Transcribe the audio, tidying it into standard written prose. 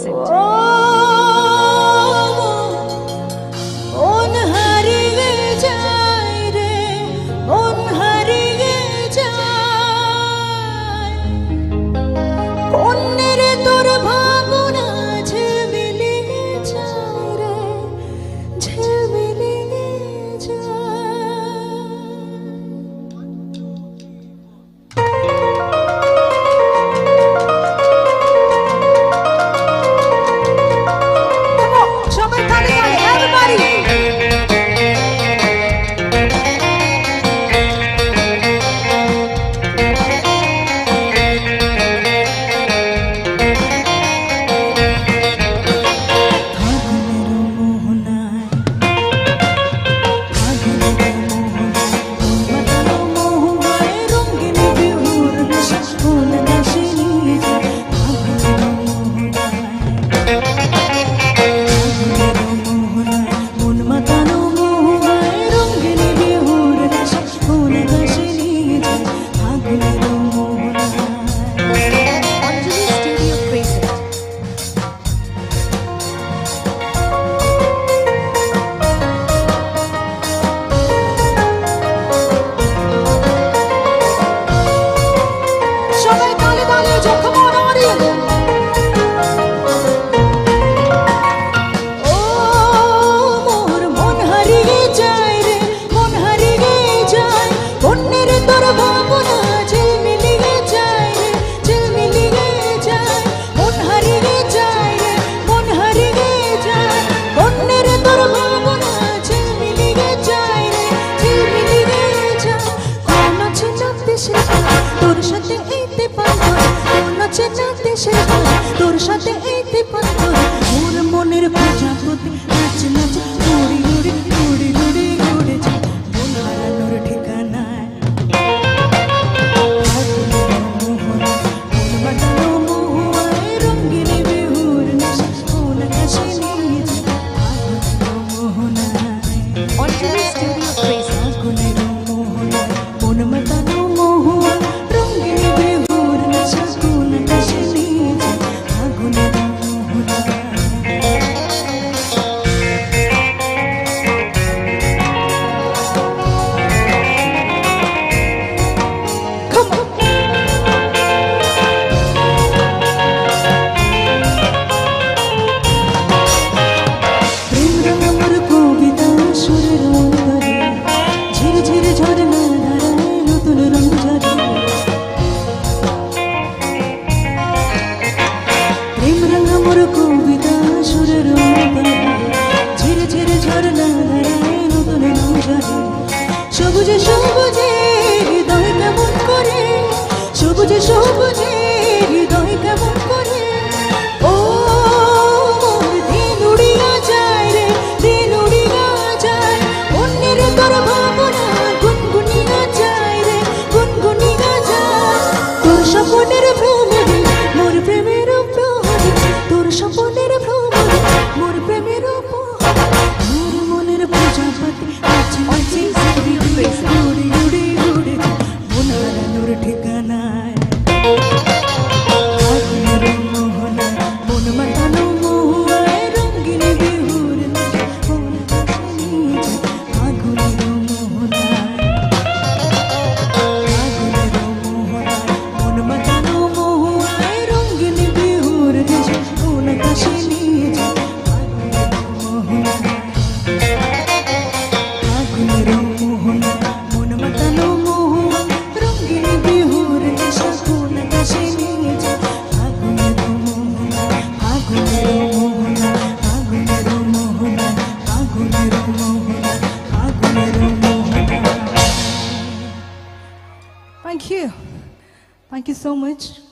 present. তোর সাথে এইতে পারবো মোর মনের প্রজাপতি নাচ নাচ উড়ি উড়ি উড়ি উড়ি উড়ে যায় মন হারানোর ঠিকানায় মন বাঁধানো মহুয়ায় রঙিনী বিহুর নেশা কোন কাছে নিয়ে যায় মোহনায় Ontario Studio present. মোহনায় মন বাঁধানো মহুয়া রঙিনী বিহুর নেশা কোন কাছে নিয়ে যায় আগুনের মোহনায় সবুজে সবুজে হৃদয় কেমন করে সবুজে সবুজে হৃদয় কেমন করে ও দিন উড়িয়া যায় রে দিন উড়িয়া যায় অন্যের তোর ভাবনা গুনগুনিয়া যায় রে গুনগুনিয়া যায় তোর স্বপ্নের ভ্রমণে মোর প্রেমের প্রহরে তোর স্বপ্নের ভ্রমণে মোর প্রেমের প্রহরে মোর মনের প্রজাপতি নাচি নাচি উড়ি উড়ি উড়ে মন হারানোর ঠিকানায় আগুনের মোহনায় মন মাতানো মহুয়ায় রঙিনী বিহুর নেশা কোন কাছে নিয়ে যায় আগুনের মোহনায় মন মাতানো মহুয়ায় রঙিনী বিহুর নেশা কোন কাছে নিয়ে যায় আগুনের মোহনায় মন মাতানো মহুয়া রঙিনী বিহুর নেশা কোন কাছে নিয়ে যায় আগুনের মোহনা আগুনের মোহনা আগুনের মোহনা আগুনের মোহনা আগুনের মোহনা Thank you so much.